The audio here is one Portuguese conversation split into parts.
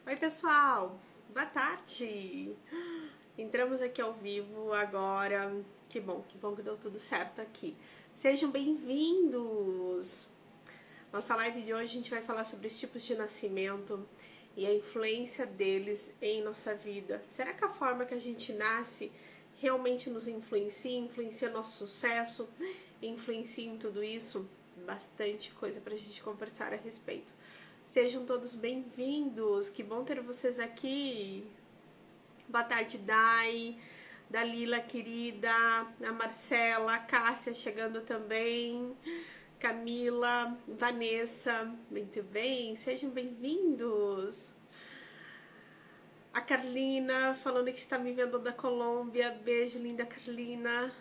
Oi pessoal, boa tarde! Entramos aqui ao vivo agora, que bom que deu tudo certo aqui. Sejam bem-vindos! Nossa live de hoje a gente vai falar sobre os tipos de nascimento e a influência deles em nossa vida. Será que a forma que a gente nasce realmente nos influencia nosso sucesso, influencia em tudo isso? Bastante coisa pra gente conversar a respeito. Sejam todos bem-vindos, que bom ter vocês aqui. Boa tarde, Dai, Dalila querida, a Marcela, a Cássia chegando também, Camila, Vanessa, muito bem, sejam bem-vindos. A Carlina falando que está me vendo da Colômbia, beijo, linda Carlina.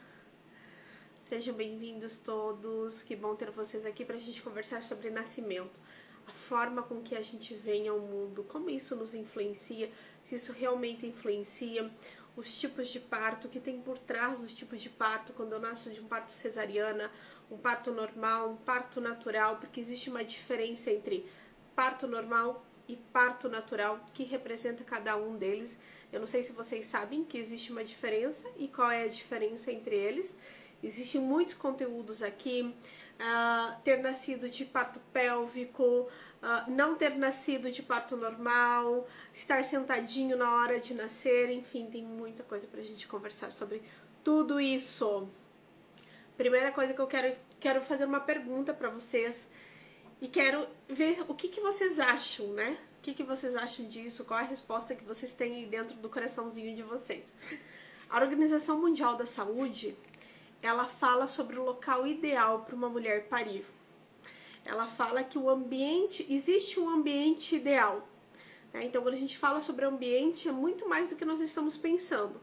Sejam bem-vindos todos, que bom ter vocês aqui para a gente conversar sobre nascimento. A forma com que a gente vem ao mundo, como isso nos influencia, se isso realmente influencia, os tipos de parto, que tem por trás dos tipos de parto, quando eu nasço de um parto cesariana, um parto normal, um parto natural, porque existe uma diferença entre parto normal e parto natural, que representa cada um deles. Eu não sei se vocês sabem que existe uma diferença e qual é a diferença entre eles. Existem muitos conteúdos aqui, ter nascido de parto pélvico, não ter nascido de parto normal, estar sentadinho na hora de nascer, enfim, tem muita coisa pra gente conversar sobre tudo isso. Primeira coisa que eu quero fazer uma pergunta pra vocês e quero ver o que vocês acham, né? O que vocês acham disso? Qual é a resposta que vocês têm aí dentro do coraçãozinho de vocês? A Organização Mundial da Saúde, ela fala sobre o local ideal para uma mulher parir. Ela fala que existe um ambiente ideal. Né? Então, quando a gente fala sobre ambiente, é muito mais do que nós estamos pensando.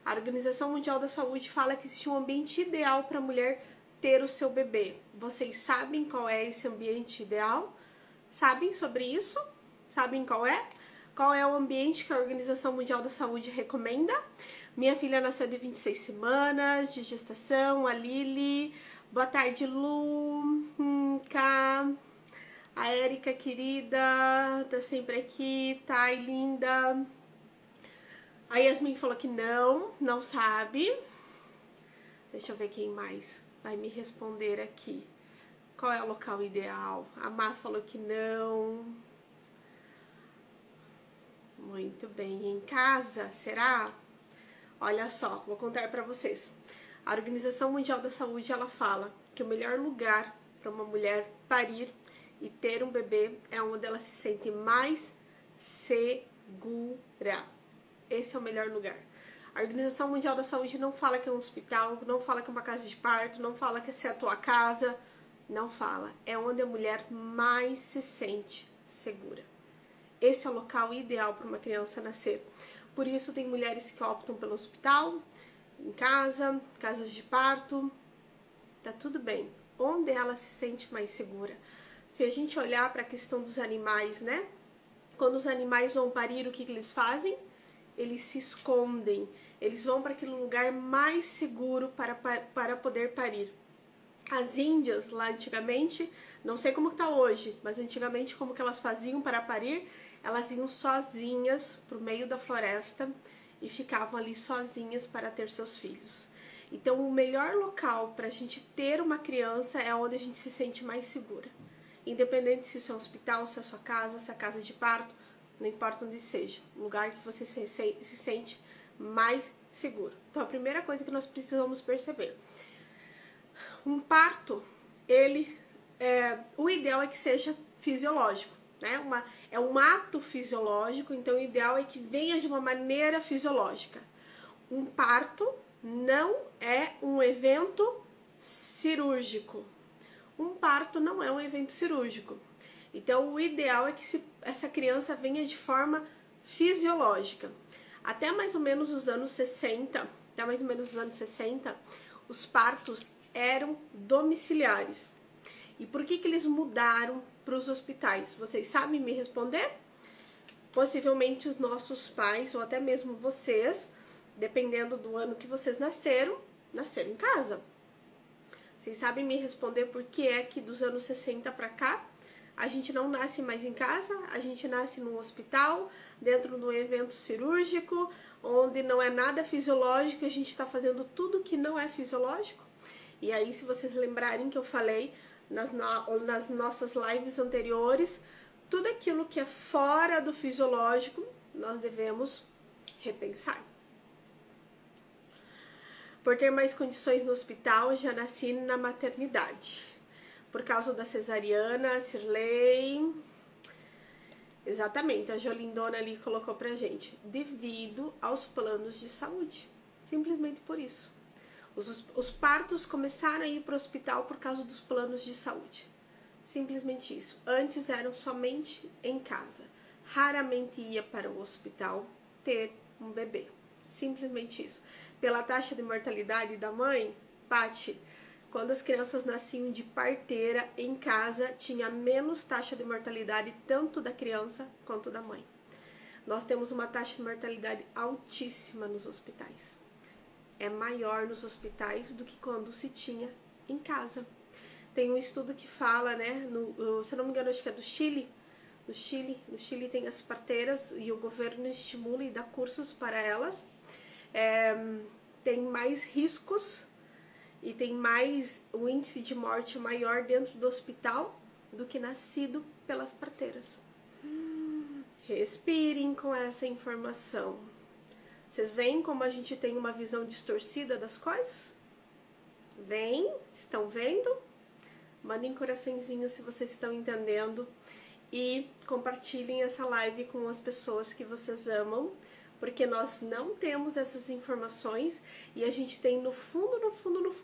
A Organização Mundial da Saúde fala que existe um ambiente ideal para a mulher ter o seu bebê. Vocês sabem qual é esse ambiente ideal? Sabem sobre isso? Sabem qual é? Qual é o ambiente que a Organização Mundial da Saúde recomenda? Minha filha nasceu de 26 semanas de gestação, a Lili. Boa tarde, Lu. Cá. A Érica, querida, tá sempre aqui. Thay, linda. A Yasmin falou que não sabe. Deixa eu ver quem mais vai me responder aqui. Qual é o local ideal? A Mar falou que não. Muito bem. Em casa, será? Olha só, vou contar para vocês. A Organização Mundial da Saúde, ela fala que o melhor lugar para uma mulher parir e ter um bebê é onde ela se sente mais segura. Esse é o melhor lugar. A Organização Mundial da Saúde não fala que é um hospital, não fala que é uma casa de parto, não fala que é a tua casa, não fala. É onde a mulher mais se sente segura. Esse é o local ideal para uma criança nascer. Por isso tem mulheres que optam pelo hospital, em casa, casas de parto, tá tudo bem. Onde ela se sente mais segura? Se a gente olhar para a questão dos animais, né? Quando os animais vão parir, o que eles fazem? Eles se escondem, eles vão para aquele lugar mais seguro para poder parir. As índias, lá antigamente, não sei como está hoje, mas antigamente como que elas faziam para parir? Elas iam sozinhas para o meio da floresta e ficavam ali sozinhas para ter seus filhos. Então, o melhor local para a gente ter uma criança é onde a gente se sente mais segura. Independente se isso é um hospital, se é a sua casa, se é a casa de parto, não importa onde seja. Um lugar que você se sente mais seguro. Então, a primeira coisa que nós precisamos perceber. Um parto, o ideal é que seja fisiológico. Né? É um ato fisiológico, então o ideal é que venha de uma maneira fisiológica. Um parto não é um evento cirúrgico. Um parto não é um evento cirúrgico. Então o ideal é que essa criança venha de forma fisiológica. Até mais ou menos os anos 60, os partos eram domiciliares. E por que eles mudaram para os hospitais? Vocês sabem me responder? Possivelmente os nossos pais, ou até mesmo vocês, dependendo do ano que vocês nasceram em casa. Vocês sabem me responder por que é que dos anos 60 para cá a gente não nasce mais em casa, a gente nasce num hospital, dentro de um evento cirúrgico, onde não é nada fisiológico, a gente está fazendo tudo que não é fisiológico. E aí, se vocês lembrarem que eu falei nas nossas lives anteriores, tudo aquilo que é fora do fisiológico, nós devemos repensar. Por ter mais condições no hospital, já nasci na maternidade. Por causa da cesariana, Cirlei. Exatamente, a Jolindona ali colocou pra gente. Devido aos planos de saúde. Simplesmente por isso. Os partos começaram a ir para o hospital por causa dos planos de saúde. Simplesmente isso. Antes eram somente em casa. Raramente ia para o hospital ter um bebê. Simplesmente isso. Pela taxa de mortalidade da mãe, Paty, quando as crianças nasciam de parteira em casa, tinha menos taxa de mortalidade tanto da criança quanto da mãe. Nós temos uma taxa de mortalidade altíssima nos hospitais. É maior nos hospitais do que quando se tinha em casa. Tem um estudo que fala, né, se eu não me engano, acho que é do Chile. No Chile tem as parteiras e o governo estimula e dá cursos para elas. Tem mais riscos e tem mais o índice de morte maior dentro do hospital do que nascido pelas parteiras. Respirem com essa informação. Vocês veem como a gente tem uma visão distorcida das coisas? Vem? Estão vendo? Mandem coraçõezinhos se vocês estão entendendo e compartilhem essa live com as pessoas que vocês amam, porque nós não temos essas informações e a gente tem no fundo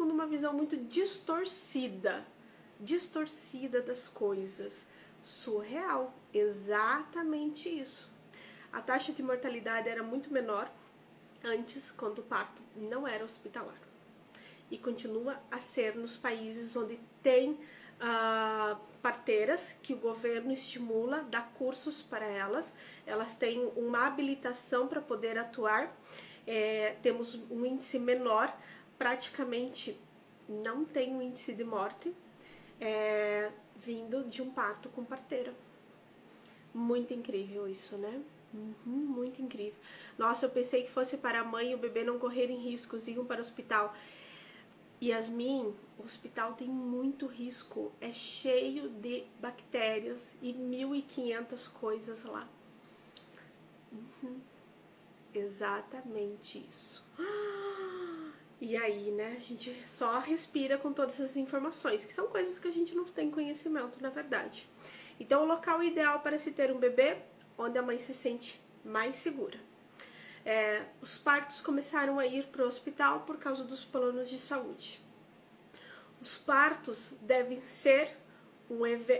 uma visão muito distorcida das coisas. Surreal, exatamente isso. A taxa de mortalidade era muito menor antes, quando o parto não era hospitalar. E continua a ser nos países onde tem parteiras que o governo estimula, dá cursos para elas, elas têm uma habilitação para poder atuar, temos um índice menor, praticamente não tem um índice de morte vindo de um parto com parteira. Muito incrível isso, né? Muito incrível. Nossa, eu pensei que fosse para a mãe e o bebê não correrem riscos, iam para o hospital. Yasmin, o hospital tem muito risco, é cheio de bactérias e 1.500 coisas lá. Exatamente isso. E aí, né, a gente só respira com todas essas informações, que são coisas que a gente não tem conhecimento, na verdade. Então, o local ideal para se ter um bebê, onde a mãe se sente mais segura. Os partos começaram a ir para o hospital por causa dos planos de saúde. Os partos devem ser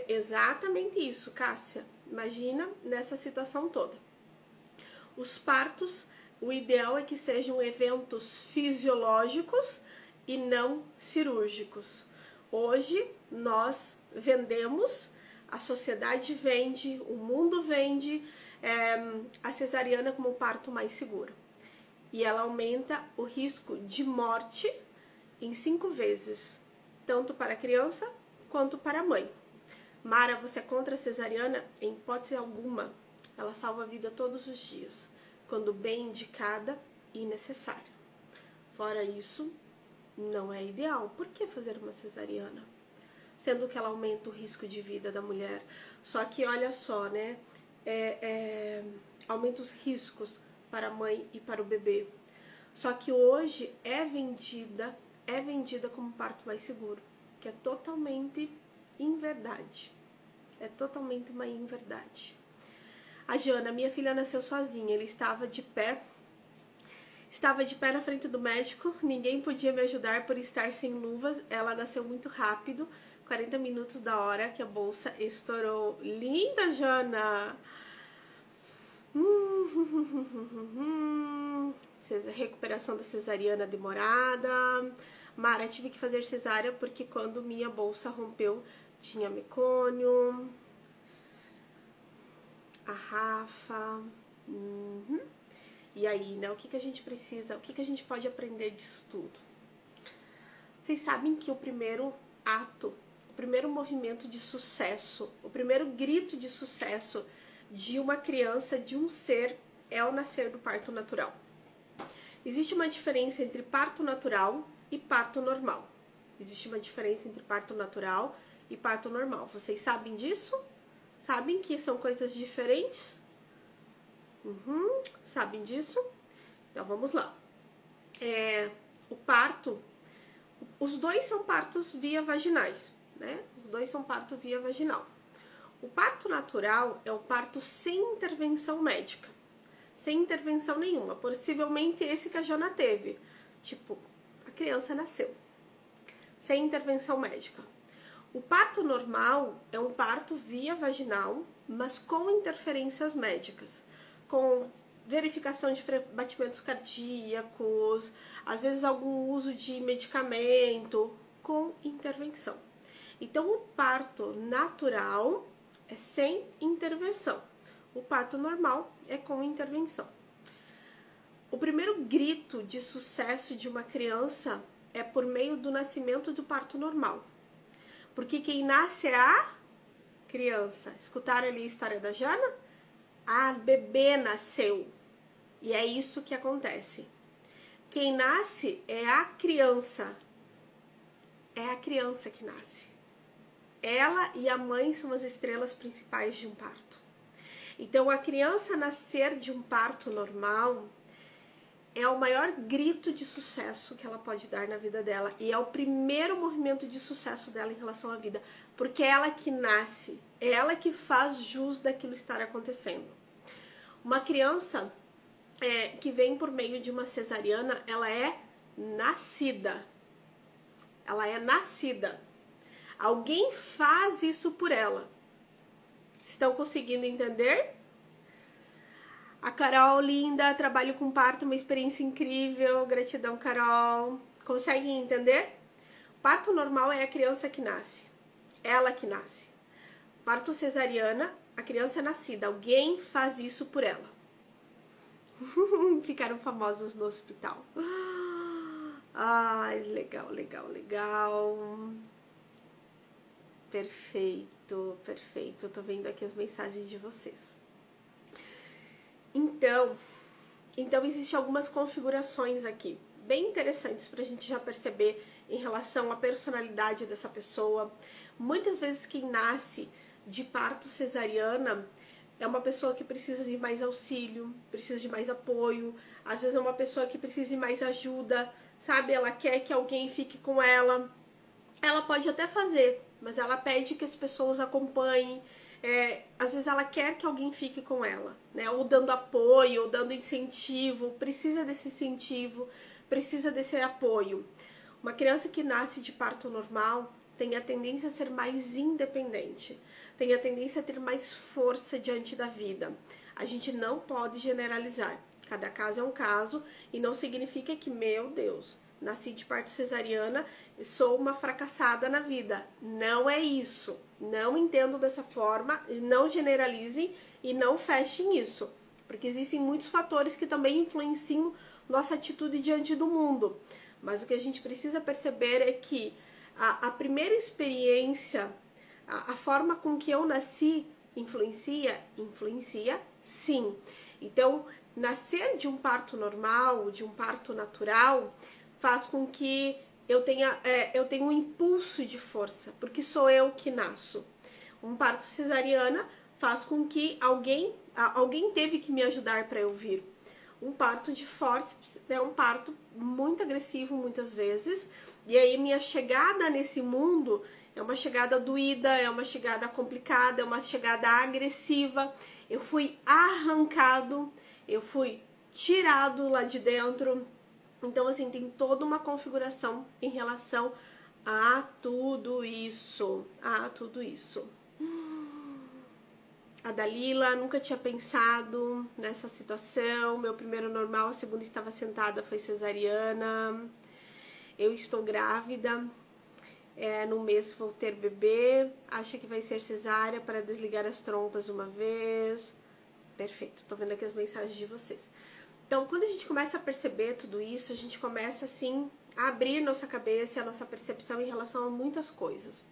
exatamente isso, Cássia. Imagina nessa situação toda. Os partos, o ideal é que sejam eventos fisiológicos e não cirúrgicos. Hoje nós vendemos, a sociedade vende, o mundo vende a cesariana como o parto mais seguro. E ela aumenta o risco de morte em 5 vezes, tanto para a criança quanto para a mãe. Mara, você é contra a cesariana? Em hipótese alguma. Ela salva a vida todos os dias, quando bem indicada e necessária. Fora isso, não é ideal. Por que fazer uma cesariana? Sendo que ela aumenta o risco de vida da mulher. Só que olha só, né? Aumenta os riscos para a mãe e para o bebê. Só que hoje é vendida como parto mais seguro, que é totalmente inverdade. É totalmente uma inverdade. A Jana, minha filha nasceu sozinha, ela estava de pé na frente do médico, ninguém podia me ajudar por estar sem luvas, ela nasceu muito rápido, 40 minutos da hora que a bolsa estourou. Linda, Jana! Recuperação da cesariana demorada. Mara, tive que fazer cesárea porque quando minha bolsa rompeu tinha mecônio. A Rafa. E aí, né? O que a gente precisa? O que a gente pode aprender disso tudo? Vocês sabem que o primeiro ato, o primeiro movimento de sucesso, o primeiro grito de sucesso de uma criança, de um ser, é o nascer do parto natural. Existe uma diferença entre parto natural e parto normal. Existe uma diferença entre parto natural e parto normal. Vocês sabem disso? Sabem que são coisas diferentes? Sabem disso? Então vamos lá. O parto, os dois são partos via vaginais, né? Os dois são parto via vaginal. O parto natural é o parto sem intervenção médica, sem intervenção nenhuma. Possivelmente esse que a Jana teve. Tipo, a criança nasceu, sem intervenção médica. O parto normal é um parto via vaginal, mas com interferências médicas, com verificação de batimentos cardíacos, às vezes algum uso de medicamento, com intervenção. Então, o parto natural é sem intervenção. O parto normal é com intervenção. O primeiro grito de sucesso de uma criança é por meio do nascimento do parto normal. Porque quem nasce é a criança. Escutaram ali a história da Jana? A bebê nasceu. E é isso que acontece. Quem nasce é a criança. É a criança que nasce. Ela e a mãe são as estrelas principais de um parto. Então, a criança nascer de um parto normal é o maior grito de sucesso que ela pode dar na vida dela. E é o primeiro movimento de sucesso dela em relação à vida. Porque é ela que nasce, é ela que faz jus daquilo estar acontecendo. Uma criança que vem por meio de uma cesariana, ela é nascida. Ela é nascida. Alguém faz isso por ela. Estão conseguindo entender? A Carol, linda, trabalho com parto, uma experiência incrível. Gratidão, Carol. Conseguem entender? Parto normal é a criança que nasce. Ela que nasce. Parto cesariana, a criança é nascida. Alguém faz isso por ela. Ficaram famosos no hospital. Ai, legal, legal, legal. Perfeito, perfeito. Eu tô vendo aqui as mensagens de vocês. Então existem algumas configurações aqui, bem interessantes pra gente já perceber em relação à personalidade dessa pessoa. Muitas vezes quem nasce de parto cesariana é uma pessoa que precisa de mais auxílio, precisa de mais apoio. Às vezes é uma pessoa que precisa de mais ajuda, sabe? Ela quer que alguém fique com ela. Ela pode até fazer, mas ela pede que as pessoas acompanhem. Às vezes ela quer que alguém fique com ela, né? Ou dando apoio, ou dando incentivo. Precisa desse incentivo, precisa desse apoio. Uma criança que nasce de parto normal tem a tendência a ser mais independente, tem a tendência a ter mais força diante da vida. A gente não pode generalizar. Cada caso é um caso e não significa que, meu Deus, nasci de parto cesariana e sou uma fracassada na vida. Não é isso. Não entendo dessa forma, não generalizem e não fechem isso. Porque existem muitos fatores que também influenciam nossa atitude diante do mundo. Mas o que a gente precisa perceber é que a primeira experiência, a forma com que eu nasci, influencia sim. Então, nascer de um parto normal, de um parto natural, faz com que eu tenha um impulso de força, porque sou eu que nasço. Um parto cesariana faz com que alguém teve que me ajudar para eu vir. Um parto de fórceps é um parto muito agressivo muitas vezes, e aí minha chegada nesse mundo é uma chegada doída, é uma chegada complicada, é uma chegada agressiva. Eu fui arrancado, eu fui tirado lá de dentro. Então, assim, tem toda uma configuração em relação a tudo isso. A Dalila, nunca tinha pensado nessa situação. Meu primeiro normal, a segunda estava sentada, foi cesariana. Eu estou grávida. No mês vou ter bebê. Acha que vai ser cesárea para desligar as trompas uma vez. Perfeito, tô vendo aqui as mensagens de vocês. Então, quando a gente começa a perceber tudo isso, a gente começa, assim, a abrir nossa cabeça e a nossa percepção em relação a muitas coisas.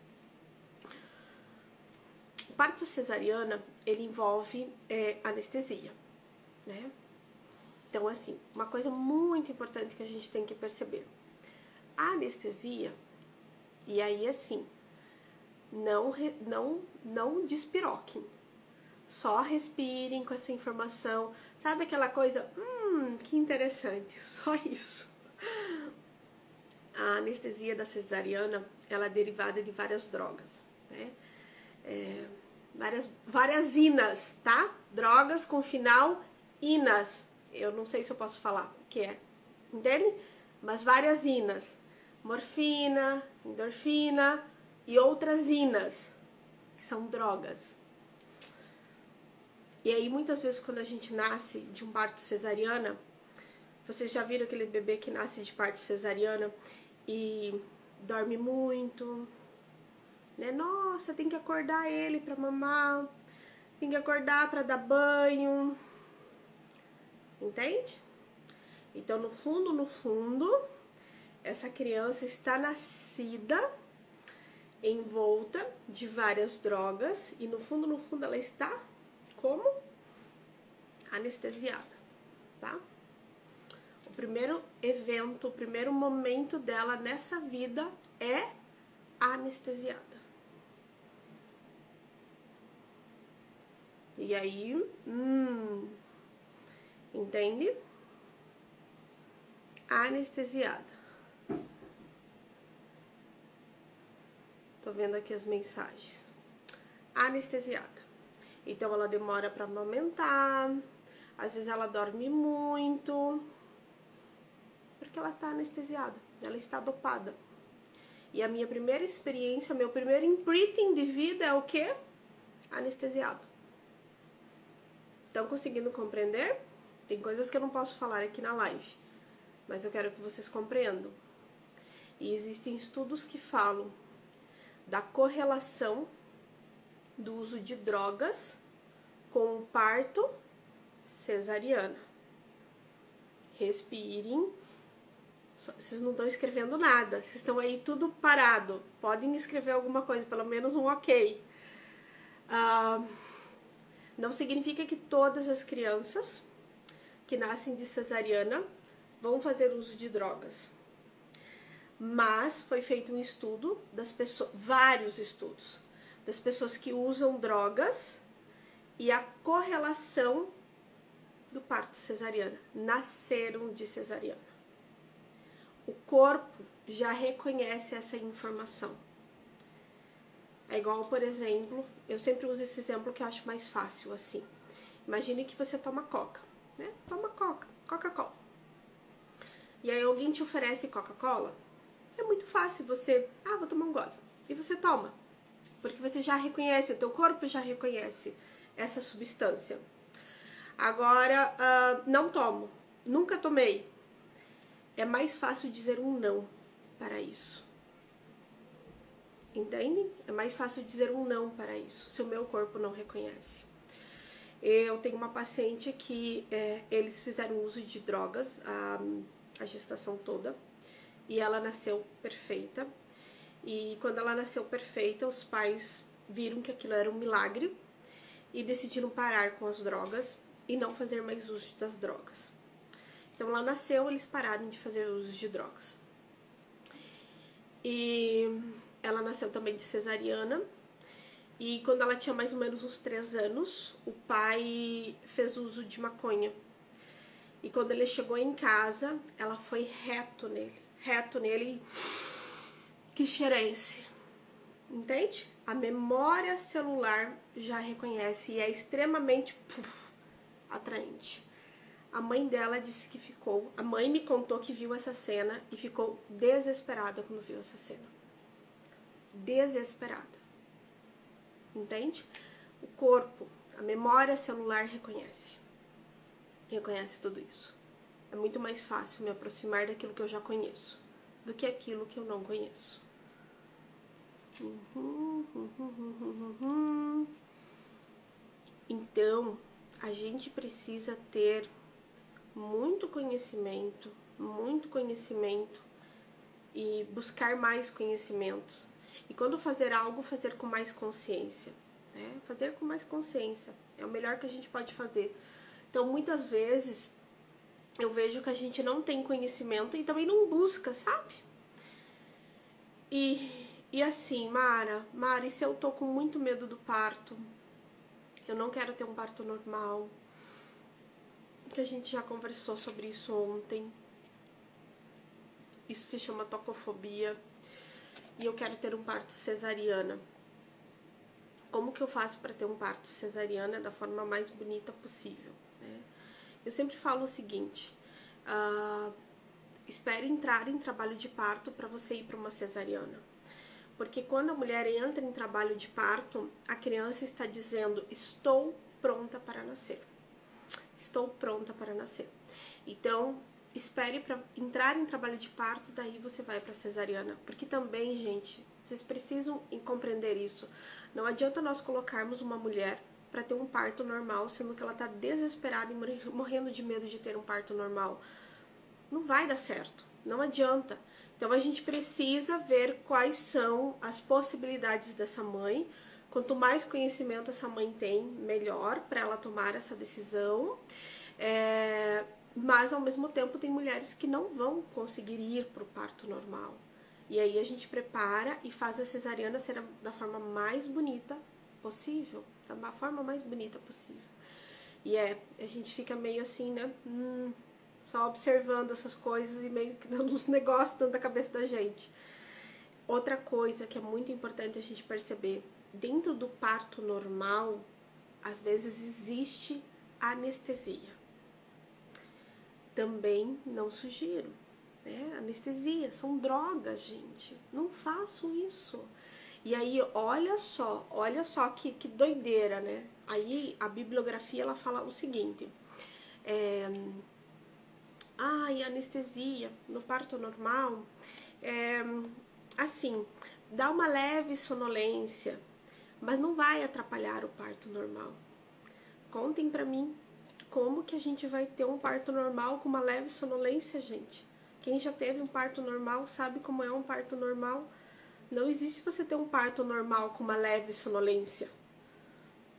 Parto cesariana, ele envolve anestesia, né? Então, assim, uma coisa muito importante que a gente tem que perceber. A anestesia, e aí, assim, não despiroquem. Só respirem com essa informação. Sabe aquela coisa, que interessante, só isso. A anestesia da cesariana, ela é derivada de várias drogas, né? Várias inas, tá? Drogas com final inas. Eu não sei se eu posso falar o que é, entende? Mas várias inas. Morfina, endorfina e outras inas, que são drogas. E aí, muitas vezes, quando a gente nasce de um parto cesariana, vocês já viram aquele bebê que nasce de parto cesariana e dorme muito, né? Nossa, tem que acordar ele pra mamar, tem que acordar pra dar banho, entende? Então, no fundo, essa criança está nascida envolta de várias drogas e no fundo ela está como? Anestesiada, tá? O primeiro evento, o primeiro momento dela nessa vida é anestesiada. E aí, entende? Anestesiada. Tô vendo aqui as mensagens. Anestesiada. Então, ela demora pra amamentar, às vezes ela dorme muito, porque ela está anestesiada, ela está dopada. E a minha primeira experiência, meu primeiro imprinting de vida é o quê? Anestesiado. Estão conseguindo compreender? Tem coisas que eu não posso falar aqui na live, mas eu quero que vocês compreendam. E existem estudos que falam da correlação do uso de drogas com o parto cesariana. Respirem. Vocês não estão escrevendo nada, vocês estão aí tudo parado. Podem escrever alguma coisa, pelo menos um ok. Não significa que todas as crianças que nascem de cesariana vão fazer uso de drogas. Mas foi feito um estudo das pessoas, vários estudos, das pessoas que usam drogas e a correlação do parto cesariana, nasceram de cesariana. O corpo já reconhece essa informação. É igual, por exemplo, eu sempre uso esse exemplo que eu acho mais fácil assim. Imagine que você toma coca, né? Toma Coca-Cola. E aí alguém te oferece Coca-Cola, é muito fácil você, vou tomar um gole. E você toma, porque você já reconhece, o teu corpo já reconhece essa substância. Agora, não tomo, nunca tomei. É mais fácil dizer um não para isso. Entende? É mais fácil dizer um não para isso, se o meu corpo não reconhece. Eu tenho uma paciente que eles fizeram uso de drogas a gestação toda e ela nasceu perfeita. E quando ela nasceu perfeita, os pais viram que aquilo era um milagre e decidiram parar com as drogas e não fazer mais uso das drogas. Então ela nasceu, eles pararam de fazer uso de drogas. E ela nasceu também de cesariana. E quando ela tinha mais ou menos uns 3 anos, o pai fez uso de maconha. E quando ele chegou em casa, ela foi reto nele. Que cheiro é esse? Entende? A memória celular já reconhece e é extremamente atraente. A mãe dela disse que ficou... A mãe me contou que viu essa cena e ficou desesperada quando viu essa cena. Desesperada. Entende? O corpo, a memória celular reconhece. Reconhece tudo isso. É muito mais fácil me aproximar daquilo que eu já conheço do que aquilo que eu não conheço. Então, a gente precisa ter muito conhecimento e buscar mais conhecimentos. E quando fazer algo, fazer com mais consciência. né? Fazer com mais consciência. É o melhor que a gente pode fazer. Então, muitas vezes, eu vejo que a gente não tem conhecimento e também não busca, sabe? E assim, Mara, e se eu tô com muito medo do parto? Eu não quero ter um parto normal. Que a gente já conversou sobre isso ontem. Isso se chama tocofobia. E eu quero ter um parto cesariana. Como que eu faço para ter um parto cesariana da forma mais bonita possível, né? Eu sempre falo o seguinte: espere entrar em trabalho de parto para você ir para uma cesariana. Porque quando a mulher entra em trabalho de parto, a criança está dizendo: estou pronta para nascer. Estou pronta para nascer. Então, espere para entrar em trabalho de parto, daí você vai para cesariana. Porque também, gente, vocês precisam compreender isso. Não adianta nós colocarmos uma mulher para ter um parto normal, sendo que ela está desesperada e morrendo de medo de ter um parto normal. Não vai dar certo, não adianta. Então a gente precisa ver quais são as possibilidades dessa mãe. Quanto mais conhecimento essa mãe tem, melhor para ela tomar essa decisão. Mas ao mesmo tempo tem mulheres que não vão conseguir ir para o parto normal. E aí a gente prepara e faz a cesariana ser da forma mais bonita possível, da forma mais bonita possível. E a gente fica meio assim, né? Só observando essas coisas e meio que dando uns negócios dentro da cabeça da gente. Outra coisa que é muito importante a gente perceber: dentro do parto normal, às vezes existe anestesia. Também não sugiro, né? Anestesia, são drogas, gente. Não façam isso. E aí, olha só que doideira, né? Aí a bibliografia ela fala o seguinte: e anestesia no parto normal, assim, dá uma leve sonolência, mas não vai atrapalhar o parto normal. Contem pra mim, como que a gente vai ter um parto normal com uma leve sonolência, gente? Quem já teve um parto normal sabe como é um parto normal. Não existe você ter um parto normal com uma leve sonolência.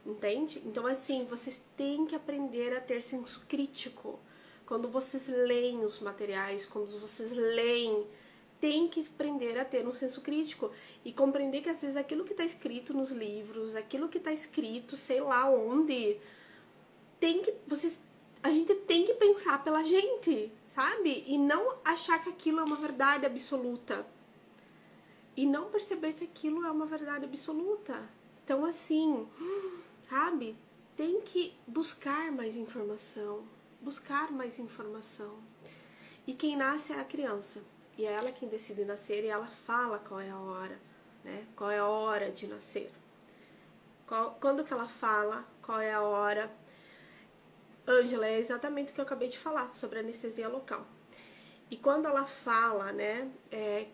Entende? Então, assim, vocês têm que aprender a ter senso crítico. Quando vocês leem os materiais, quando vocês leem, tem que aprender a ter um senso crítico e compreender que às vezes aquilo que está escrito nos livros, aquilo que está escrito, sei lá onde, a gente tem que pensar pela gente, sabe? E não achar que aquilo é uma verdade absoluta. E não perceber que aquilo é uma verdade absoluta. Então, assim, sabe? Tem que buscar mais informação. Buscar mais informação. E quem nasce é a criança. E é ela quem decide nascer e ela fala qual é a hora, né? Qual é a hora de nascer. Quando que ela fala, qual é a hora. Ângela, é exatamente o que eu acabei de falar sobre anestesia local. E quando ela fala, né,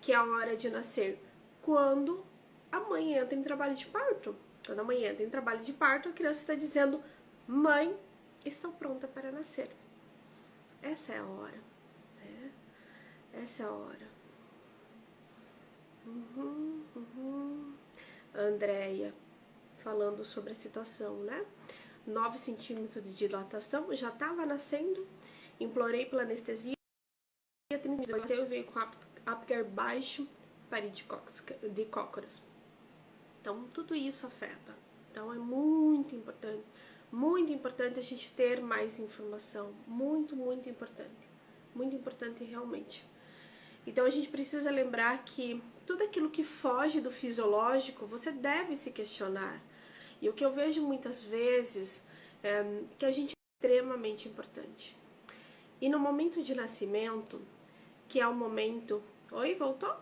que é a hora de nascer, quando a mãe entra em trabalho de parto. Quando a mãe entra em trabalho de parto, a criança está dizendo: mãe, estou pronta para nascer. Essa é a hora, né? Essa é a hora. Andréia, falando sobre a situação, né? 9 centímetros de dilatação, já estava nascendo, implorei pela anestesia, eu veio com Apgar baixo, parede de cócoras. Então, tudo isso afeta. Então, é muito importante a gente ter mais informação, muito importante realmente. Então, a gente precisa lembrar que tudo aquilo que foge do fisiológico, você deve se questionar. E o que eu vejo muitas vezes é que a gente é extremamente importante. E no momento de nascimento, que é o momento... Oi, voltou?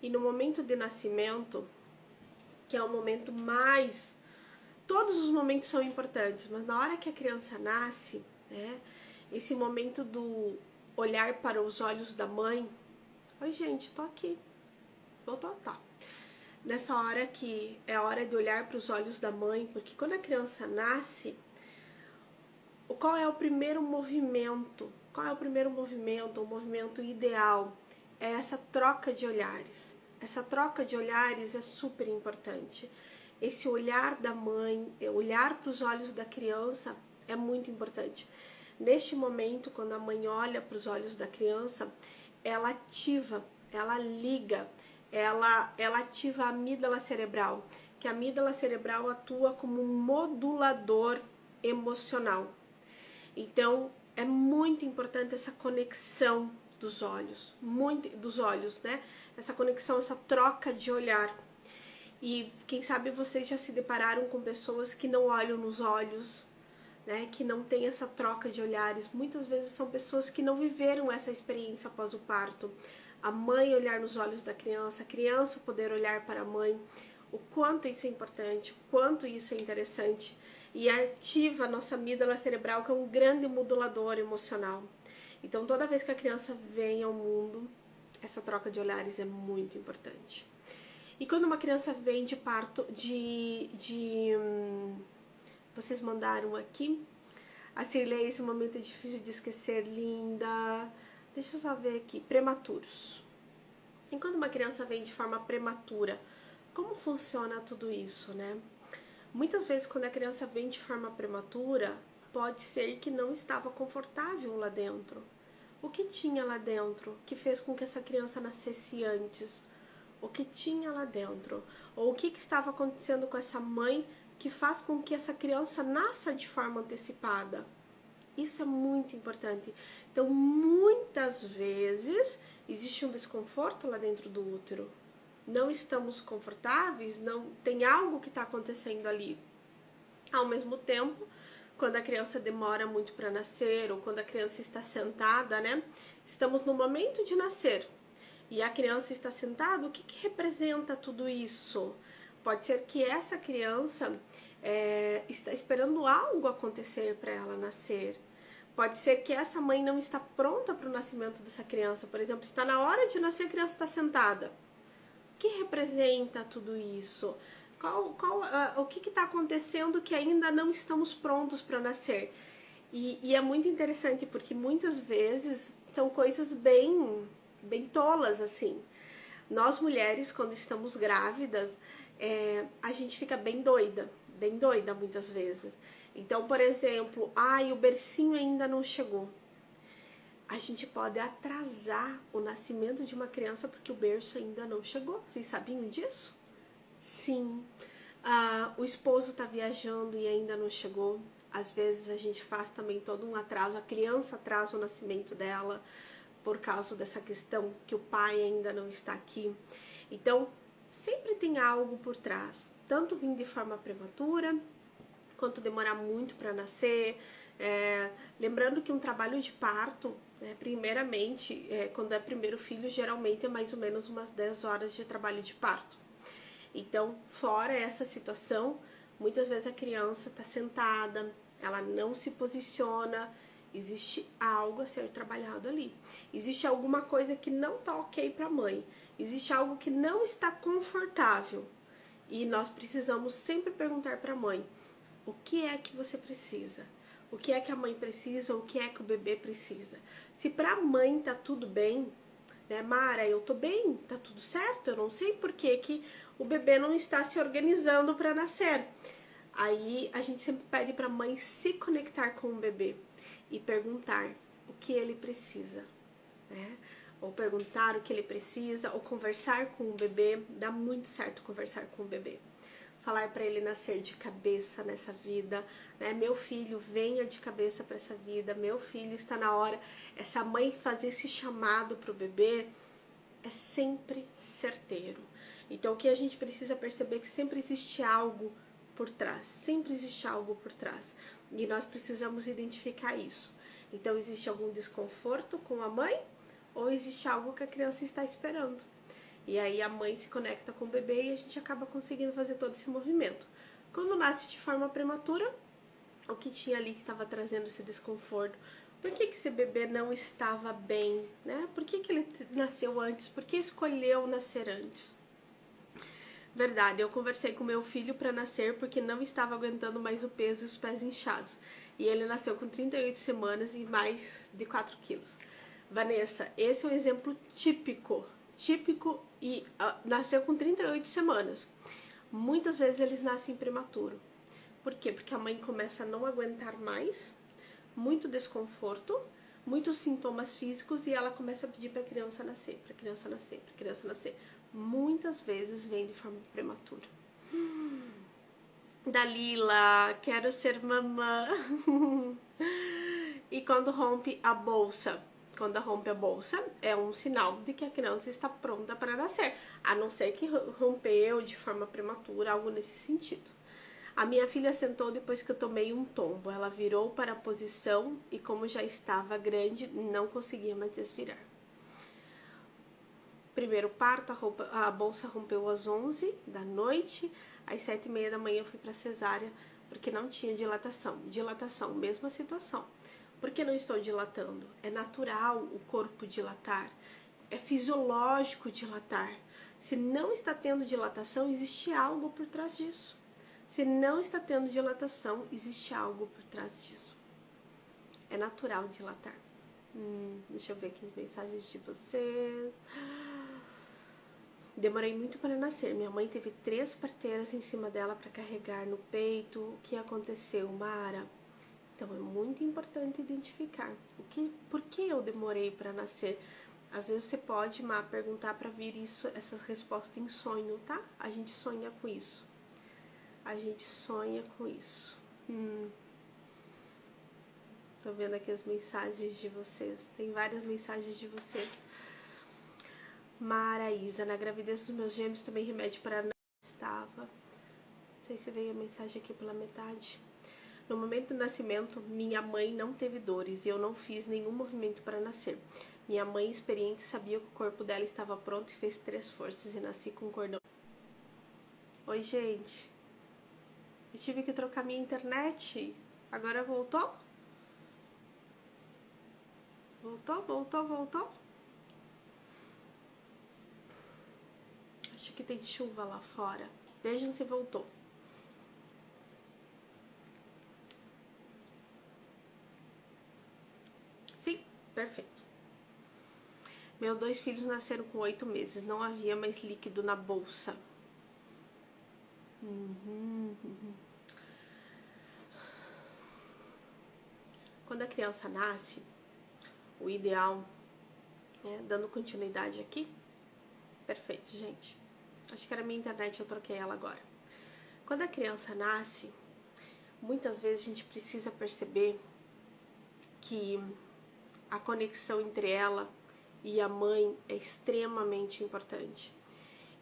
E no momento de nascimento, que é o momento mais... Todos os momentos são importantes, mas na hora que a criança nasce, né, esse momento do olhar para os olhos da mãe... Oi, gente, tô aqui. Voltou? Tá. Nessa hora que é a hora de olhar para os olhos da mãe, porque quando a criança nasce, qual é o primeiro movimento? Qual é o primeiro movimento, o movimento ideal? É essa troca de olhares. Essa troca de olhares é super importante. esse olhar da mãe, olhar para os olhos da criança é muito importante. Neste momento, quando a mãe olha para os olhos da criança, ela ativa, ela liga, ela ativa a amígdala cerebral, que a amígdala cerebral atua como um modulador emocional. Então, é muito importante essa conexão dos olhos, né? Essa conexão, essa troca de olhar. E quem sabe vocês já se depararam com pessoas que não olham nos olhos, né? Que não tem essa troca de olhares. Muitas vezes são pessoas que não viveram essa experiência após o parto. A mãe olhar nos olhos da criança, a criança poder olhar para a mãe. O quanto isso é importante, o quanto isso é interessante. E ativa a nossa amígdala cerebral, que é um grande modulador emocional. Então, toda vez que a criança vem ao mundo, essa troca de olhares é muito importante. E quando uma criança vem de parto, vocês mandaram aqui, a Cirlei, esse momento é difícil de esquecer, linda. Deixa eu só ver aqui, prematuros. E quando uma criança vem de forma prematura, como funciona tudo isso, né? Muitas vezes, quando a criança vem de forma prematura, pode ser que não estava confortável lá dentro. O que tinha lá dentro que fez com que essa criança nascesse antes? O que tinha lá dentro? Ou o que estava acontecendo com essa mãe que faz com que essa criança nasça de forma antecipada? Isso é muito importante. Então, muitas vezes, existe um desconforto lá dentro do útero. Não estamos confortáveis, não tem algo que está acontecendo ali. Ao mesmo tempo, quando a criança demora muito para nascer, ou quando a criança está sentada, né? Estamos no momento de nascer e a criança está sentada, o que representa tudo isso? Pode ser que essa criança está esperando algo acontecer para ela nascer. Pode ser que essa mãe não está pronta para o nascimento dessa criança. Por exemplo, está na hora de nascer, a criança está sentada. O que representa tudo isso? O que está acontecendo que ainda não estamos prontos para nascer? E é muito interessante porque muitas vezes são coisas bem tolas, assim. Nós mulheres, quando estamos grávidas, a gente fica bem doida muitas vezes. Então, por exemplo, o bercinho ainda não chegou. A gente pode atrasar o nascimento de uma criança porque o berço ainda não chegou. Vocês sabiam disso? Sim. O esposo está viajando e ainda não chegou. Às vezes a gente faz também todo um atraso. A criança atrasa o nascimento dela por causa dessa questão que o pai ainda não está aqui. Então, sempre tem algo por trás. Tanto vir de forma prematura, quanto demorar muito para nascer. Lembrando que um trabalho de parto, primeiramente, quando é primeiro filho, geralmente é mais ou menos umas 10 horas de trabalho de parto. Então, fora essa situação, muitas vezes a criança está sentada, ela não se posiciona, existe algo a ser trabalhado ali. Existe alguma coisa que não está ok para a mãe, existe algo que não está confortável. E nós precisamos sempre perguntar para a mãe, o que é que você precisa? O que é que a mãe precisa? O que é que o bebê precisa? Se para a mãe tá tudo bem, né, Mara, eu tô bem, tá tudo certo, eu não sei por que o bebê não está se organizando para nascer. Aí a gente sempre pede para a mãe se conectar com o bebê e perguntar o que ele precisa, né? Ou perguntar o que ele precisa, ou conversar com o bebê. Dá muito certo conversar com o bebê. Falar para ele nascer de cabeça nessa vida, né? Meu filho, venha de cabeça para essa vida. Meu filho, está na hora. Essa mãe fazer esse chamado para o bebê é sempre certeiro. Então, o que a gente precisa perceber é que sempre existe algo por trás. Sempre existe algo por trás. E nós precisamos identificar isso. Então, existe algum desconforto com a mãe? Ou existe algo que a criança está esperando? E aí a mãe se conecta com o bebê e a gente acaba conseguindo fazer todo esse movimento. Quando nasce de forma prematura, o que tinha ali que estava trazendo esse desconforto? Por que esse bebê não estava bem, né? Por que ele nasceu antes? Por que escolheu nascer antes? Verdade, eu conversei com meu filho para nascer porque não estava aguentando mais o peso e os pés inchados. E ele nasceu com 38 semanas e mais de 4 quilos. Vanessa, esse é um exemplo típico e nasceu com 38 semanas. Muitas vezes eles nascem prematuro. Por quê? Porque a mãe começa a não aguentar mais, muito desconforto, muitos sintomas físicos e ela começa a pedir para a criança nascer, para a criança nascer, para a criança nascer. Muitas vezes vem de forma prematura. Dalila, quero ser mamã. E quando rompe a bolsa, é um sinal de que a criança está pronta para nascer, a não ser que rompeu de forma prematura, algo nesse sentido. A minha filha sentou depois que eu tomei um tombo. Ela virou para a posição e, como já estava grande, não conseguia mais desvirar. Primeiro parto, a bolsa rompeu às 11 da noite. Às 7h30 da manhã eu fui para cesárea porque não tinha dilatação. Dilatação, mesma situação. Por que não estou dilatando? É natural o corpo dilatar. É fisiológico dilatar. Se não está tendo dilatação, existe algo por trás disso. Se não está tendo dilatação, existe algo por trás disso. É natural dilatar. Deixa eu ver aqui as mensagens de vocês. Demorei muito para nascer. Minha mãe teve 3 parteiras em cima dela para carregar no peito. O que aconteceu, Mara? Então é muito importante identificar por que eu demorei para nascer. Às vezes você pode, Má, perguntar para vir essas respostas em sonho, tá? A gente sonha com isso. A gente sonha com isso. Tô vendo aqui as mensagens de vocês. Tem várias mensagens de vocês. Maraísa, na gravidez dos meus gêmeos tomei remédio para não estava. Não sei se veio a mensagem aqui pela metade. No momento do nascimento, minha mãe não teve dores e eu não fiz nenhum movimento para nascer. Minha mãe, experiente, sabia que o corpo dela estava pronto e fez 3 forças e nasci com um cordão. Oi, gente. Eu tive que trocar minha internet. Agora voltou? Voltou? Acho que tem chuva lá fora. Vejam se voltou. Sim, perfeito. Meus 2 filhos nasceram com 8 meses. Não havia mais líquido na bolsa. Quando a criança nasce, o ideal, dando continuidade aqui. Perfeito, gente. Acho que era minha internet, eu troquei ela agora. Quando a criança nasce, muitas vezes a gente precisa perceber que a conexão entre ela e a mãe é extremamente importante.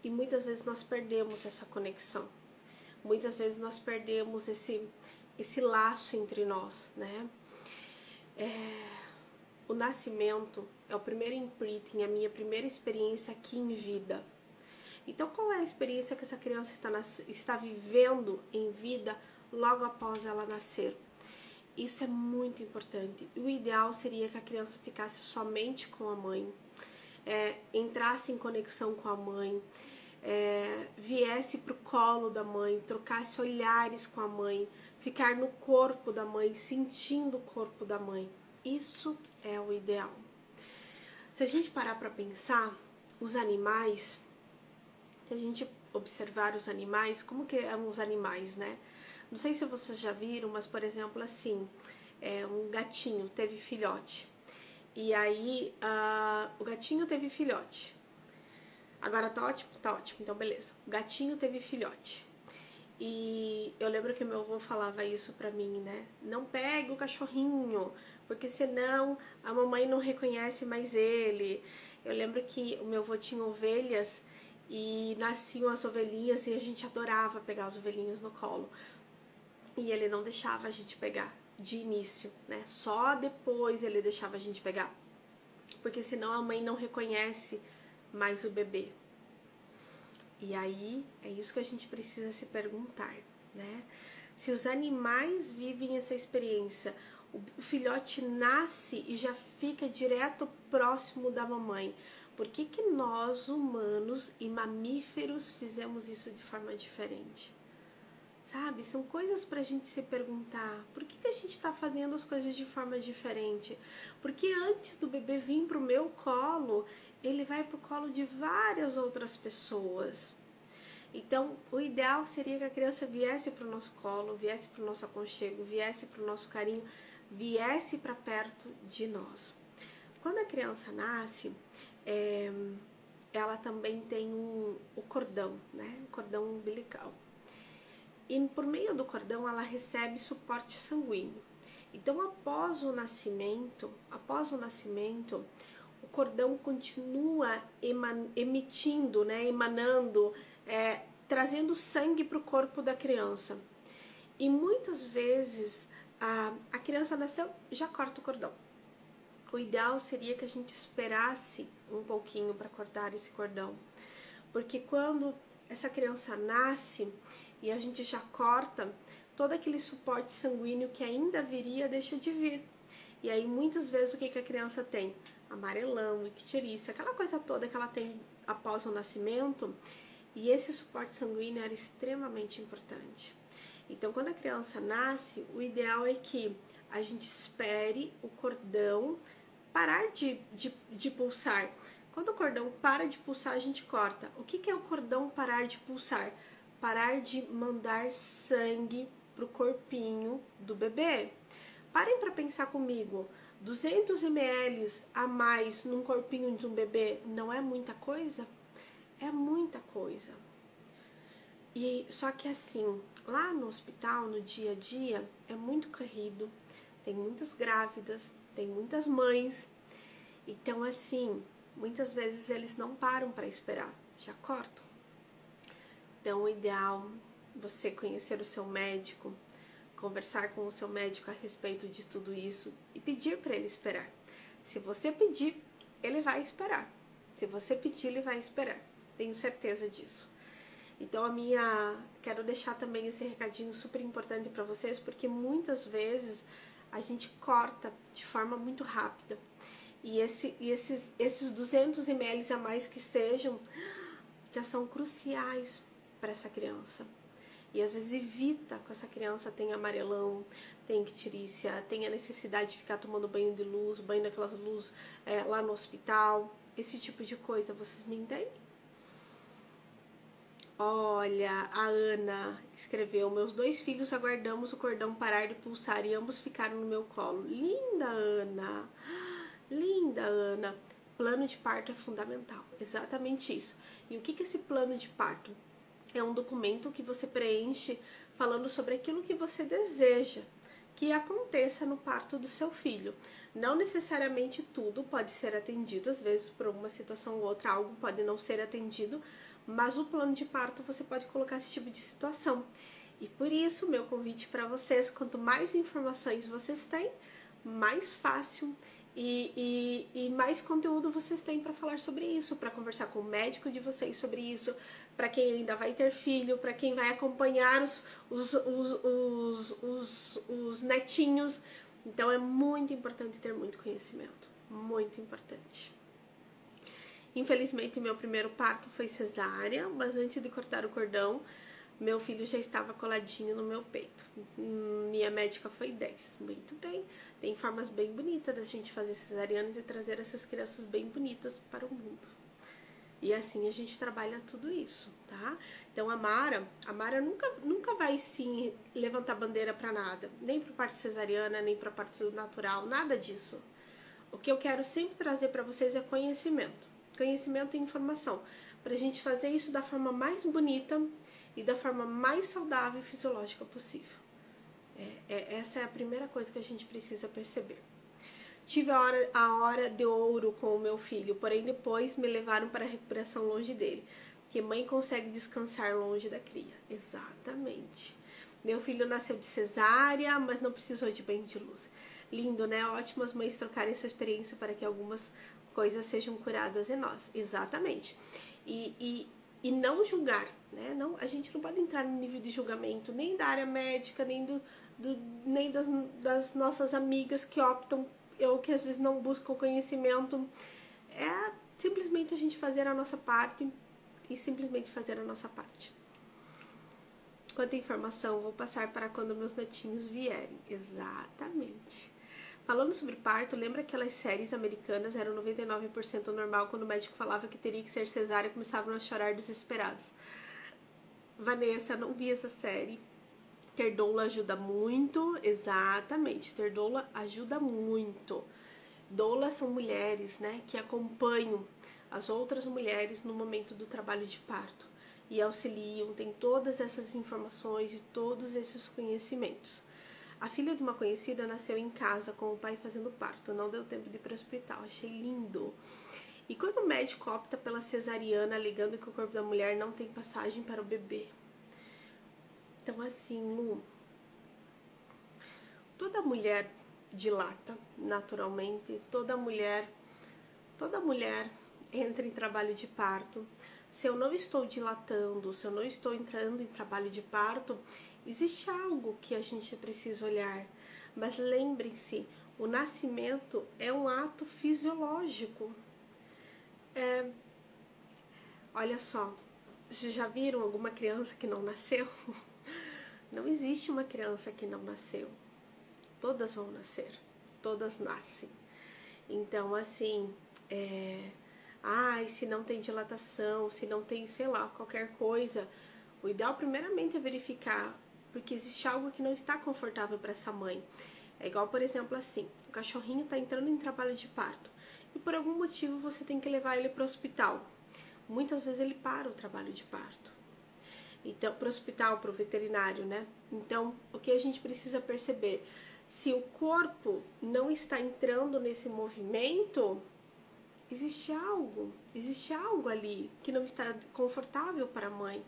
E muitas vezes nós perdemos essa conexão. Muitas vezes nós perdemos esse laço entre nós, né? O nascimento é o primeiro imprinting, a minha primeira experiência aqui em vida. Então, qual é a experiência que essa criança está vivendo em vida logo após ela nascer? Isso é muito importante. O ideal seria que a criança ficasse somente com a mãe, entrasse em conexão com a mãe, viesse para o colo da mãe, trocasse olhares com a mãe, ficar no corpo da mãe, sentindo o corpo da mãe. Isso é o ideal. Se a gente parar para pensar, os animais, se a gente observar os animais, como que são os animais, né? Não sei se vocês já viram, mas, por exemplo, assim, um gatinho teve filhote. E aí, o gatinho teve filhote. Agora tá ótimo? Tá ótimo, então beleza. O gatinho teve filhote. E eu lembro que meu avô falava isso pra mim, né? Não pegue o cachorrinho, porque senão a mamãe não reconhece mais ele. Eu lembro que o meu avô tinha ovelhas e nasciam as ovelhinhas e a gente adorava pegar as ovelhinhas no colo. E ele não deixava a gente pegar de início, né? Só depois ele deixava a gente pegar. Porque senão a mãe não reconhece mais o bebê. E aí, é isso que a gente precisa se perguntar, né? Se os animais vivem essa experiência, o filhote nasce e já fica direto próximo da mamãe. Por que que nós, humanos e mamíferos, fizemos isso de forma diferente? Sabe, são coisas pra gente se perguntar. Por que que a gente tá fazendo as coisas de forma diferente? Porque antes do bebê vir pro meu colo, ele vai pro colo de várias outras pessoas. Então, o ideal seria que a criança viesse para o nosso colo, viesse para o nosso aconchego, viesse para o nosso carinho, viesse para perto de nós. Quando a criança nasce, ela também tem o cordão, né? O cordão umbilical. E por meio do cordão ela recebe suporte sanguíneo. Então, após o nascimento, o cordão continua emitindo, né, emanando, trazendo sangue para o corpo da criança. E muitas vezes a criança nasceu, já corta o cordão. O ideal seria que a gente esperasse um pouquinho para cortar esse cordão. Porque quando essa criança nasce e a gente já corta, todo aquele suporte sanguíneo que ainda viria deixa de vir. E aí muitas vezes o que a criança tem? Amarelão, icterícia, aquela coisa toda que ela tem após o nascimento. E esse suporte sanguíneo era extremamente importante. Então, quando a criança nasce, o ideal é que a gente espere o cordão parar de pulsar. Quando o cordão para de pulsar, a gente corta. O que é o cordão parar de pulsar? Parar de mandar sangue pro corpinho do bebê. Parem para pensar comigo. 200 ml a mais num corpinho de um bebê não é muita coisa? É muita coisa. E só que assim, lá no hospital, no dia a dia, é muito corrido. Tem muitas grávidas, tem muitas mães. Então assim, muitas vezes eles não param para esperar, já cortam. Então o ideal é você conhecer o seu médico, conversar com o seu médico a respeito de tudo isso e pedir para ele esperar. Se você pedir, ele vai esperar. Se você pedir, ele vai esperar. Tenho certeza disso. Então quero deixar também esse recadinho super importante para vocês, porque muitas vezes a gente corta de forma muito rápida. E esses 200 ml a mais que sejam, já são cruciais para essa criança. E às vezes evita que essa criança tenha amarelão, tenha icterícia, tenha necessidade de ficar tomando banho de luz, banho daquelas luzes lá no hospital, esse tipo de coisa, vocês me entendem? Olha, a Ana escreveu: meus 2 filhos aguardamos o cordão parar de pulsar e ambos ficaram no meu colo. Linda, Ana! Linda, Ana! Plano de parto é fundamental, exatamente isso. E o que é esse plano de parto? É um documento que você preenche falando sobre aquilo que você deseja que aconteça no parto do seu filho. Não necessariamente tudo pode ser atendido, às vezes por uma situação ou outra algo pode não ser atendido, mas o plano de parto você pode colocar esse tipo de situação. E por isso, meu convite para vocês, quanto mais informações vocês têm, mais fácil e mais conteúdo vocês têm para falar sobre isso, para conversar com o médico de vocês sobre isso, para quem ainda vai ter filho, para quem vai acompanhar os netinhos. Então é muito importante ter muito conhecimento, muito importante. Infelizmente, meu primeiro parto foi cesárea, mas antes de cortar o cordão, meu filho já estava coladinho no meu peito. Minha médica foi 10. Muito bem. Tem formas bem bonitas da gente fazer cesarianas e trazer essas crianças bem bonitas para o mundo. E assim a gente trabalha tudo isso, tá? Então a Mara nunca vai sim levantar bandeira para nada. Nem para parto cesariana, nem para parto natural, nada disso. O que eu quero sempre trazer para vocês é conhecimento. Conhecimento e informação. Para a gente fazer isso da forma mais bonita e da forma mais saudável e fisiológica possível. Essa é a primeira coisa que a gente precisa perceber. Tive a hora de ouro com o meu filho, porém depois me levaram para a recuperação longe dele. Que mãe consegue descansar longe da cria? Exatamente. Meu filho nasceu de cesárea, mas não precisou de banho de luz. Lindo, né? Ótimo as mães trocarem essa experiência para que algumas coisas sejam curadas em nós. Exatamente. E não julgar, né? Não, a gente não pode entrar no nível de julgamento nem da área médica, nem das nossas amigas que optam ou que às vezes não buscam conhecimento. É simplesmente a gente fazer a nossa parte e simplesmente fazer a nossa parte. Quanta informação vou passar para quando meus netinhos vierem. Exatamente. Falando sobre parto, lembra aquelas séries americanas eram 99% normal quando o médico falava que teria que ser cesárea e começavam a chorar desesperados. Vanessa, não vi essa série. Ter doula ajuda muito, exatamente, ter doula ajuda muito. Doulas são mulheres, né, que acompanham as outras mulheres no momento do trabalho de parto e auxiliam, tem todas essas informações e todos esses conhecimentos. A filha de uma conhecida nasceu em casa com o pai fazendo parto, não deu tempo de ir para o hospital, achei lindo. E quando o médico opta pela cesariana, alegando que o corpo da mulher não tem passagem para o bebê. Então assim, Lu, toda mulher dilata naturalmente, toda mulher entra em trabalho de parto. Se eu não estou dilatando, se eu não estou entrando em trabalho de parto, existe algo que a gente precisa olhar. Mas lembrem-se, o nascimento é um ato fisiológico. Olha só, vocês já viram alguma criança que não nasceu? Não existe uma criança que não nasceu. Todas vão nascer, todas nascem. Então, assim, se não tem dilatação, se não tem, sei lá, qualquer coisa, o ideal primeiramente é verificar, porque existe algo que não está confortável para essa mãe. É igual, por exemplo, assim, o cachorrinho está entrando em trabalho de parto e por algum motivo você tem que levar ele para o hospital. Muitas vezes ele para o trabalho de parto. Então, para o hospital, para o veterinário, né? Então, o que a gente precisa perceber? Se o corpo não está entrando nesse movimento, existe algo ali que não está confortável para a mãe.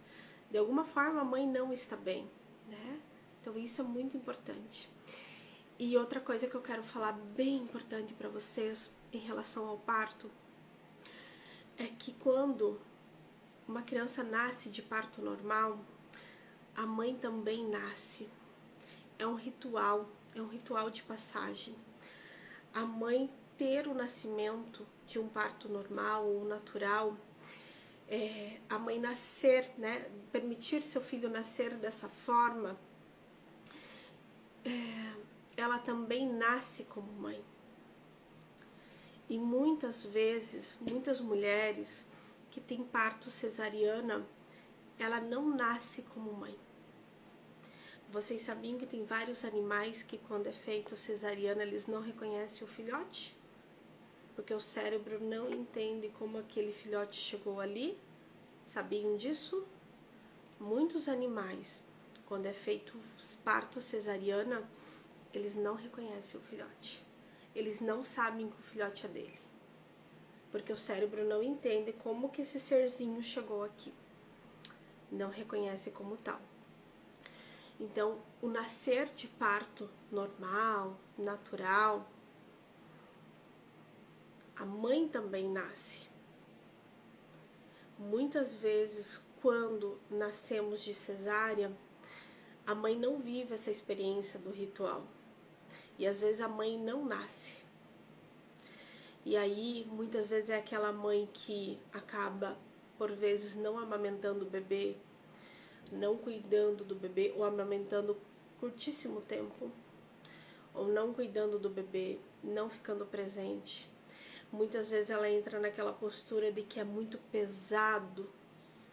De alguma forma a mãe não está bem, né? Então isso é muito importante. E outra coisa que eu quero falar bem importante para vocês em relação ao parto é que quando uma criança nasce de parto normal, a mãe também nasce. É um ritual de passagem. A mãe ter o nascimento de um parto normal ou natural, a mãe nascer, né, permitir seu filho nascer dessa forma, ela também nasce como mãe. E muitas vezes, muitas mulheres que têm parto cesariana, ela não nasce como mãe. Vocês sabiam que tem vários animais que quando é feito cesariana eles não reconhecem o filhote? Porque o cérebro não entende como aquele filhote chegou ali. Sabiam disso? Muitos animais, quando é feito parto cesariana, eles não reconhecem o filhote. Eles não sabem que o filhote é dele. Porque o cérebro não entende como que esse serzinho chegou aqui. Não reconhece como tal. Então, o nascer de parto normal, natural, a mãe também nasce. Muitas vezes, quando nascemos de cesárea, a mãe não vive essa experiência do ritual. E às vezes a mãe não nasce. E aí, muitas vezes é aquela mãe que acaba, por vezes, não amamentando o bebê, não cuidando do bebê, ou amamentando curtíssimo tempo, ou não cuidando do bebê, não ficando presente. Muitas vezes ela entra naquela postura de que é muito pesado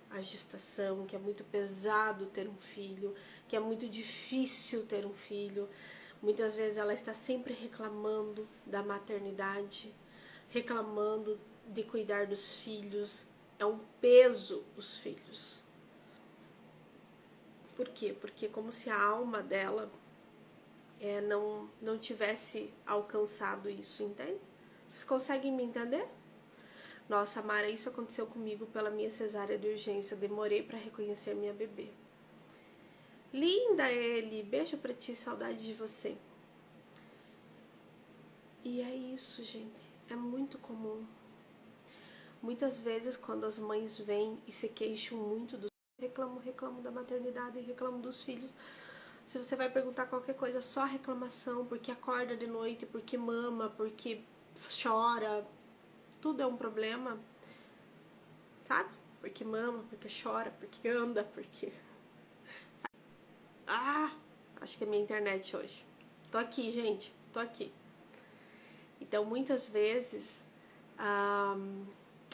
a gestação, que é muito pesado ter um filho, que é muito difícil ter um filho. Muitas vezes ela está sempre reclamando da maternidade, reclamando de cuidar dos filhos. É um peso os filhos. Por quê? Porque como se a alma dela não tivesse alcançado isso, entende? Vocês conseguem me entender? Nossa, Mara, isso aconteceu comigo pela minha cesárea de urgência. Demorei para reconhecer minha bebê. Linda, ele! Beijo pra ti, saudade de você. E é isso, gente. É muito comum. Muitas vezes, quando as mães vêm e se queixam muito dos reclamam da maternidade, reclamam dos filhos. Se você vai perguntar qualquer coisa, só reclamação, porque acorda de noite, porque mama, porque chora, tudo é um problema, sabe? Porque mama, porque chora, porque anda, porque... acho que é minha internet hoje. Tô aqui, gente, tô aqui. Então, muitas vezes,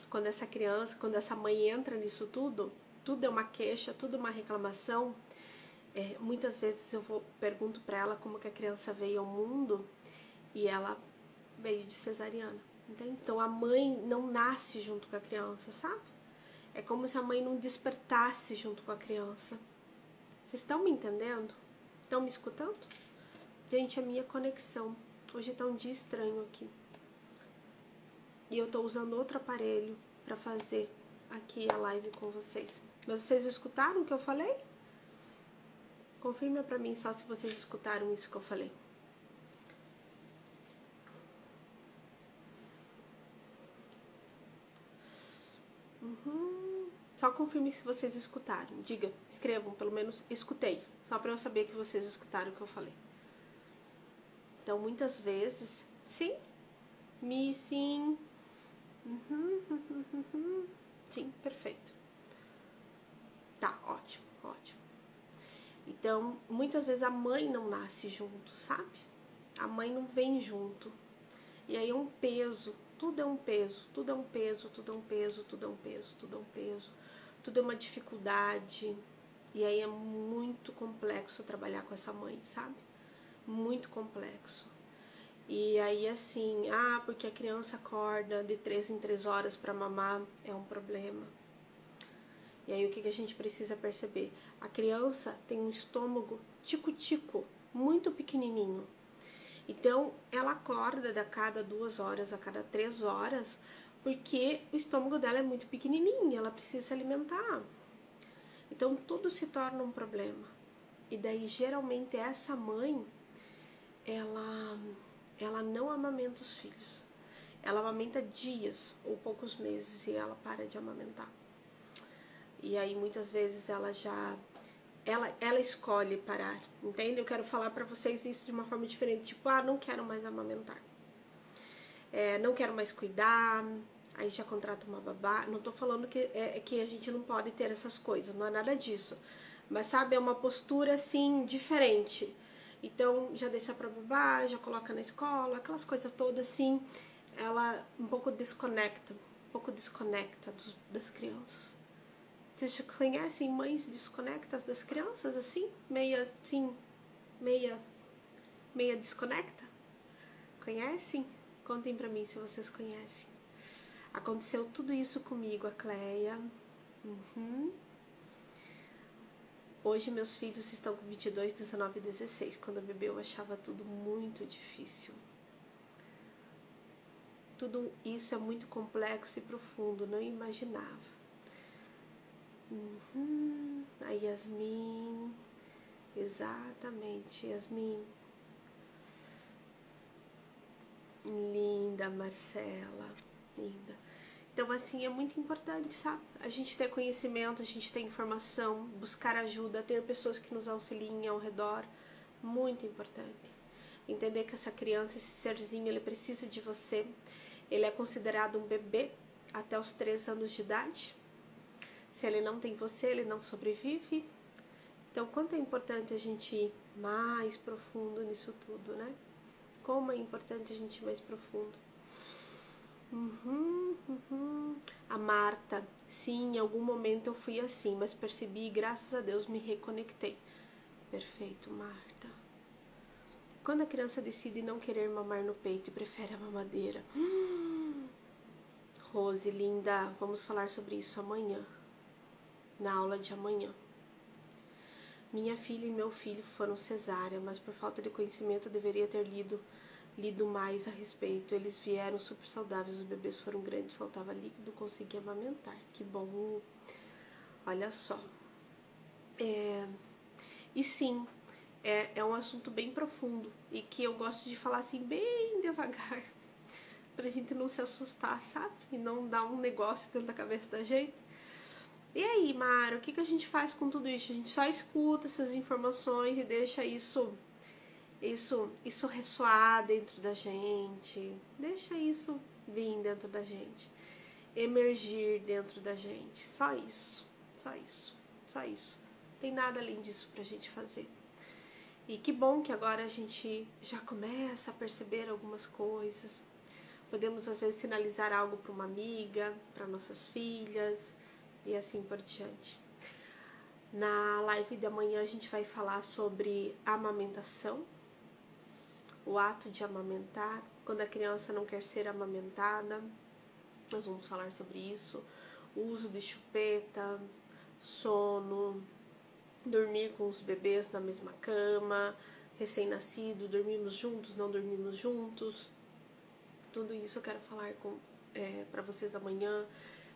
quando essa criança, quando essa mãe entra nisso tudo tudo é uma queixa, tudo é uma reclamação, muitas vezes eu pergunto para ela como que a criança veio ao mundo e ela veio de cesariana, entende? Então a mãe não nasce junto com a criança, sabe? É como se a mãe não despertasse junto com a criança. Vocês estão me entendendo? Estão me escutando? Gente, a minha conexão. Hoje tá um dia estranho aqui. E eu tô usando outro aparelho pra fazer aqui a live com vocês. Mas vocês escutaram o que eu falei? Confirma pra mim só se vocês escutaram isso que eu falei. Só confirme se vocês escutaram. Diga, escrevam, pelo menos escutei. Só pra eu saber que vocês escutaram o que eu falei. Então, muitas vezes, sim, sim. Sim, perfeito. Tá, ótimo, ótimo. Então, muitas vezes a mãe não nasce junto, sabe? A mãe não vem junto. E aí é um peso, tudo é um peso, tudo é um peso, tudo é um peso, tudo é um peso, tudo é um peso, tudo é uma dificuldade. E aí é muito complexo trabalhar com essa mãe, sabe? Muito complexo. E aí assim, porque a criança acorda de 3 em 3 horas para mamar, é um problema. E aí o que a gente precisa perceber? A criança tem um estômago tico-tico, muito pequenininho. Então, ela acorda a cada 2 horas, a cada 3 horas, porque o estômago dela é muito pequenininho, ela precisa se alimentar. Então, tudo se torna um problema. E daí, geralmente, essa mãe, ela não amamenta os filhos. Ela amamenta dias ou poucos meses e ela para de amamentar. E aí, muitas vezes, ela escolhe parar, entende? Eu quero falar pra vocês isso de uma forma diferente, tipo, não quero mais amamentar, não quero mais cuidar, aí já contrata uma babá. Não tô falando que a gente não pode ter essas coisas, não é nada disso, mas sabe, é uma postura assim, diferente. Então, já deixa pra babá, já coloca na escola, aquelas coisas todas assim, ela um pouco desconecta das crianças. Vocês conhecem mães desconectas das crianças, assim? Meia desconecta? Conhecem? Contem pra mim se vocês conhecem. Aconteceu tudo isso comigo, a Cleia. Hoje meus filhos estão com 22, 19 e 16. Quando eu bebê eu achava tudo muito difícil. Tudo isso é muito complexo e profundo, não imaginava. A Yasmin, exatamente, Yasmin. Linda, Marcela, linda. Então, assim, é muito importante, sabe? A gente ter conhecimento, a gente ter informação, buscar ajuda, ter pessoas que nos auxiliem ao redor, muito importante. Entender que essa criança, esse serzinho, ele precisa de você. Ele é considerado um bebê até os 3 anos de idade. Se ele não tem você, ele não sobrevive. Então, quanto é importante a gente ir mais profundo nisso tudo, né? Como é importante a gente ir mais profundo. A Marta, sim, em algum momento eu fui assim, mas percebi e graças a Deus me reconectei. Perfeito, Marta. Quando a criança decide não querer mamar no peito e prefere a mamadeira. Rose, linda, vamos falar sobre isso amanhã, na aula de amanhã. Minha filha e meu filho foram cesárea, mas por falta de conhecimento eu deveria ter lido mais a respeito. Eles vieram super saudáveis, os bebês foram grandes, faltava líquido, consegui amamentar. Que bom. Olha só. E sim, é um assunto bem profundo e que eu gosto de falar assim bem devagar, pra gente não se assustar, sabe? E não dar um negócio dentro da cabeça da gente. E aí, Mara, o que a gente faz com tudo isso? A gente só escuta essas informações e deixa isso ressoar dentro da gente, deixa isso vir dentro da gente, emergir dentro da gente, só isso, só isso, só isso. Não tem nada além disso pra gente fazer. E que bom que agora a gente já começa a perceber algumas coisas. Podemos às vezes sinalizar algo para uma amiga, para nossas filhas e assim por diante. Na live da manhã a gente vai falar sobre amamentação, o ato de amamentar, quando a criança não quer ser amamentada, nós vamos falar sobre isso, o uso de chupeta, sono, dormir com os bebês na mesma cama, recém-nascido, dormimos juntos, não dormimos juntos, tudo isso eu quero falar para vocês amanhã,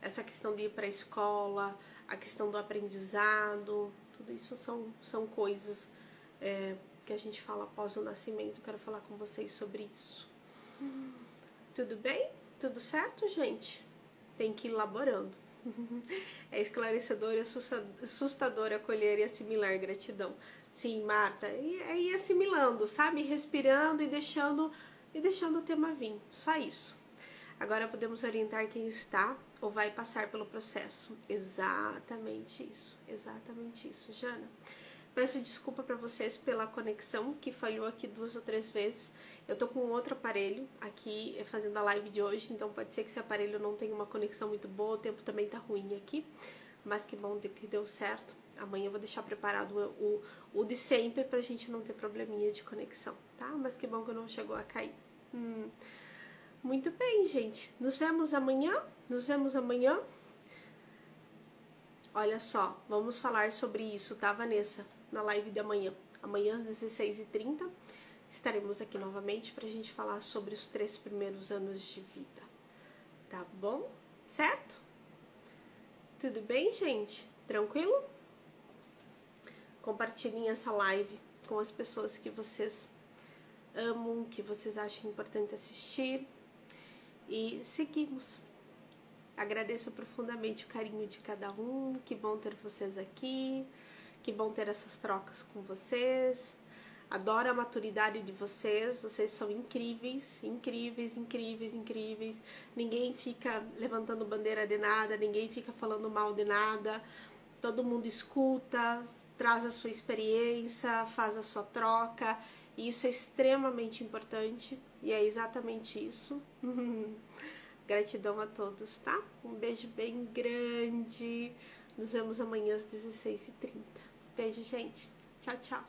essa questão de ir para a escola, a questão do aprendizado, tudo isso são coisas que a gente fala após o nascimento, quero falar com vocês sobre isso. Tudo bem? Tudo certo, gente? Tem que ir elaborando. É esclarecedor e assustador acolher e assimilar gratidão. Sim, Marta, é ir assimilando, sabe? Respirando e deixando o tema vir. Só isso. Agora podemos orientar quem está ou vai passar pelo processo. Exatamente isso, Jana. Peço desculpa para vocês pela conexão que falhou aqui 2 ou 3 vezes. Eu tô com outro aparelho aqui fazendo a live de hoje, então pode ser que esse aparelho não tenha uma conexão muito boa, o tempo também tá ruim aqui, mas que bom que deu certo. Amanhã eu vou deixar preparado o de sempre pra gente não ter probleminha de conexão, tá? Mas que bom que não chegou a cair. Muito bem, gente. Nos vemos amanhã? Olha só, vamos falar sobre isso, tá, Vanessa? Na live de amanhã. Amanhã às 16h30 estaremos aqui novamente pra gente falar sobre os 3 primeiros anos de vida. Tá bom? Certo? Tudo bem, gente? Tranquilo? Compartilhem essa live com as pessoas que vocês amam, que vocês acham importante assistir. E seguimos. Agradeço profundamente o carinho de cada um. Que bom ter vocês aqui. Que bom ter essas trocas com vocês. Adoro a maturidade de vocês. Vocês são incríveis. Ninguém fica levantando bandeira de nada. Ninguém fica falando mal de nada. Todo mundo escuta, traz a sua experiência, faz a sua troca. E isso é extremamente importante. E é exatamente isso. Gratidão a todos, tá? Um beijo bem grande. Nos vemos amanhã às 16h30. Beijo, gente. Tchau, tchau.